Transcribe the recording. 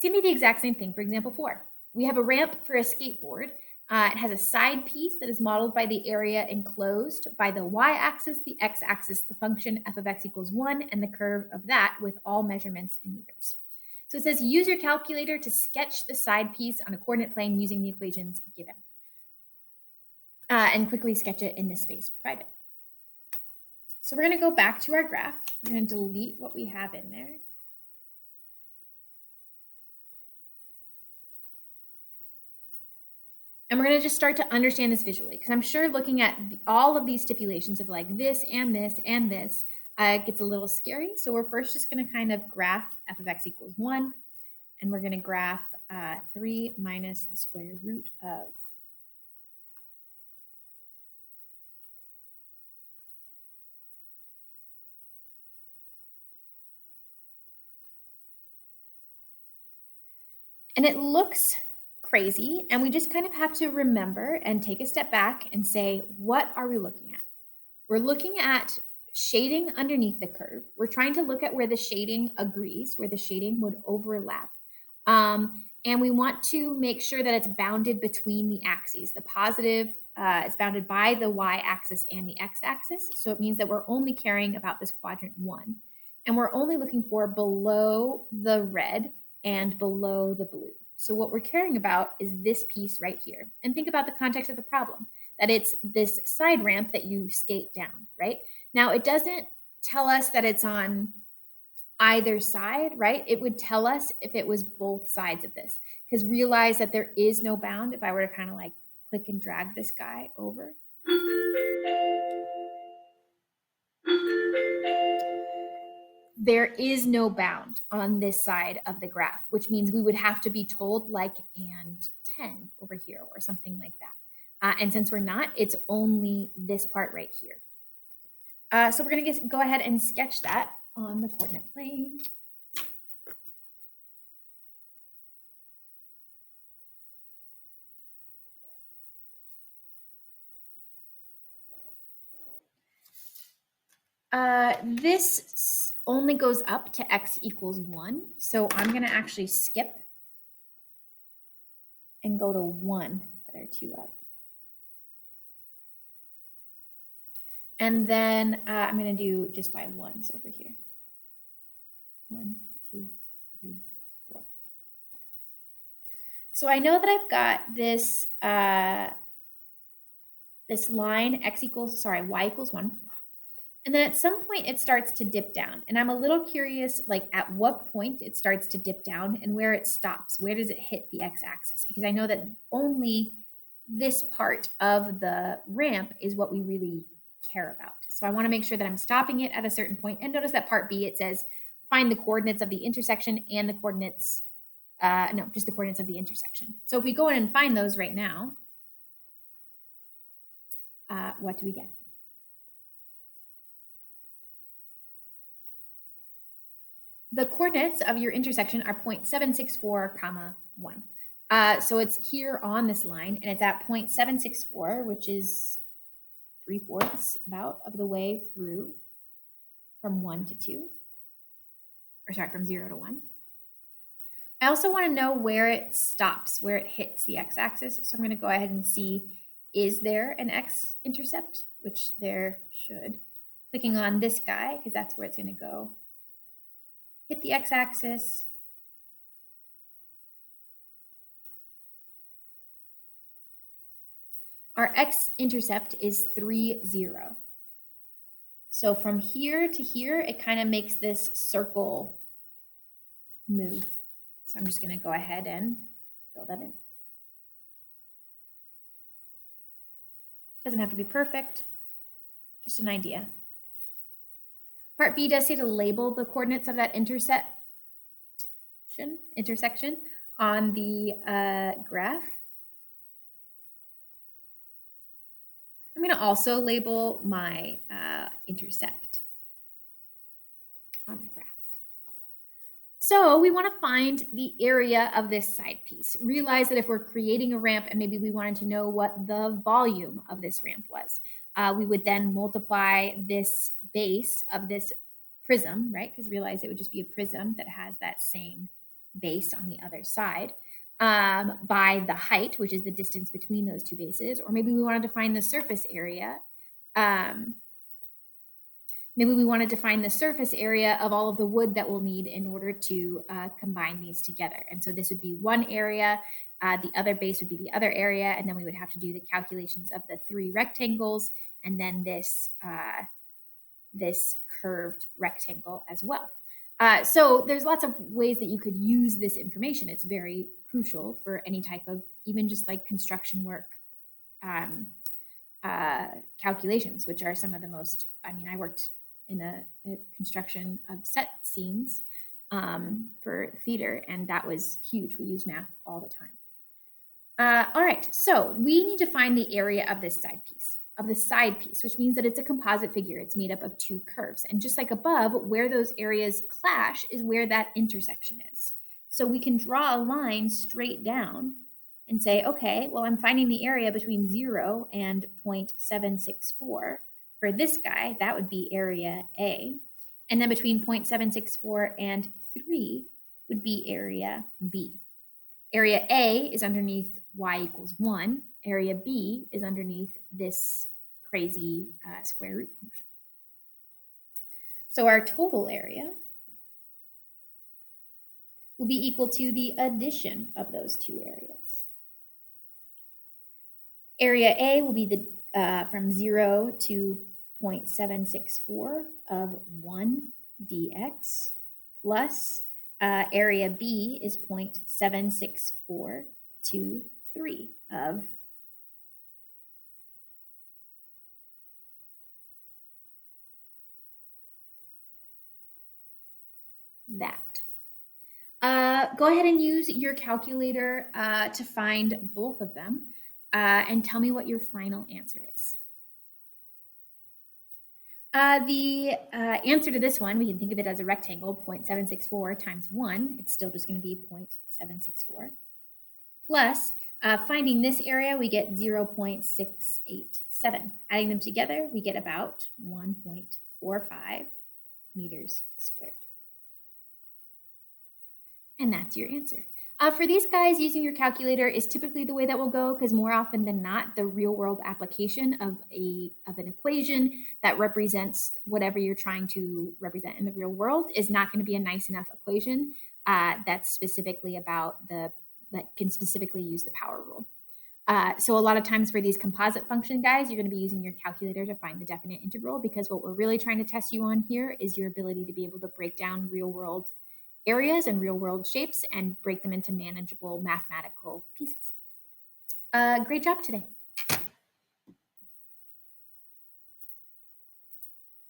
It's going to be the exact same thing for example 4. We have a ramp for a skateboard. It has a side piece that is modeled by the area enclosed by the y-axis, the x-axis, the function f of x equals 1, and the curve of that with all measurements in meters. So it says use your calculator to sketch the side piece on a coordinate plane using the equations given. And quickly sketch it in the space provided. So we're going to go back to our graph. We're going to delete what we have in there. And we're going to just start to understand this visually, because I'm sure looking at all of these stipulations of like this and this and this gets a little scary. So we're first just going to kind of graph f of x equals 1. And we're going to graph 3 minus the square root of. And it looks crazy. And we just kind of have to remember and take a step back and say, what are we looking at? We're looking at shading underneath the curve. We're trying to look at where the shading agrees, where the shading would overlap. And we want to make sure that it's bounded between the axes. The positive is bounded by the y-axis and the x-axis. So it means that we're only caring about this quadrant 1. And we're only looking for below the red and below the blue. So what we're caring about is this piece right here. And think about the context of the problem, that it's this side ramp that you skate down, right? Now, it doesn't tell us that it's on either side, right? It would tell us if it was both sides of this, because realize that there is no bound. If I were to kind of like click and drag this guy over, there is no bound on this side of the graph, which means we would have to be told like and 10 over here or something like that. And since we're not, it's only this part right here. So we're going to go ahead and sketch that on the coordinate plane. This only goes up to x equals 1. So I'm going to actually skip and go to 1 that are 2 up. And then I'm going to do just by ones over here. 1, 2, 3, 4, 5. So I know that I've got this this line y equals 1. And then at some point it starts to dip down. And I'm a little curious, like at what point it starts to dip down and where it stops. Where does it hit the x-axis? Because I know that only this part of the ramp is what we really care about. So I want to make sure that I'm stopping it at a certain point. And notice that part B, it says find the coordinates of the intersection and the coordinates, just the coordinates of the intersection. So if we go in and find those right now, what do we get? The coordinates of your intersection are 0.764, comma 1. So it's here on this line, and it's at 0.764, which is 3/4 about of the way through from 1 to 2. Or sorry, from 0 to 1. I also want to know where it stops, where it hits the x-axis. So I'm going to go ahead and see, is there an x-intercept? Which there should. Clicking on this guy, because that's where it's going to go. Hit the x-axis. Our x-intercept is 3, 0. So from here to here, it kind of makes this circle move. So I'm just going to go ahead and fill that in. Doesn't have to be perfect, just an idea. Part B does say to label the coordinates of that intersection on the graph. I'm going to also label my intercept on the graph. So we want to find the area of this side piece. Realize that if we're creating a ramp and maybe we wanted to know what the volume of this ramp was, we would then multiply this base of this prism, right? Because realize it would just be a prism that has that same base on the other side by the height, which is the distance between those two bases, or maybe we want to define the surface area. Um, Maybe we want to define the surface area of all of the wood that we'll need in order to combine these together. And so this would be one area, the other base would be the other area, and then we would have to do the calculations of the 3 rectangles, and then this curved rectangle as well. So there's lots of ways that you could use this information. It's very crucial for any type of, even just like construction work um, calculations, which are some of the most, I mean, I worked in a construction of set scenes for theater, and that was huge. We use math all the time. All right, so we need to find the area of this side piece, which means that it's a composite figure. It's made up of 2 curves. And just like above, where those areas clash is where that intersection is. So we can draw a line straight down and say, okay, well, I'm finding the area between 0 and 0.764. For this guy, that would be area A. And then between 0.764 and 3 would be area B. Area A is underneath y equals 1. Area B is underneath this crazy square root function. So our total area will be equal to the addition of those 2 areas. Area A will be the from 0 to 0.764 of 1 dx plus area B is 0.764 to 3 of that. Go ahead and use your calculator to find both of them and tell me what your final answer is. The answer to this one, we can think of it as a rectangle, 0.764 times 1. It's still just going to be 0.764. Plus, finding this area, we get 0.687. Adding them together, we get about 1.45 meters squared. And that's your answer. For these guys, using your calculator is typically the way that will go, because more often than not, the real world application of an equation that represents whatever you're trying to represent in the real world is not going to be a nice enough equation that's specifically about that can specifically use the power rule. So a lot of times for these composite function guys, you're going to be using your calculator to find the definite integral, because what we're really trying to test you on here is your ability to be able to break down real world areas and real world shapes and break them into manageable mathematical pieces. Great job today.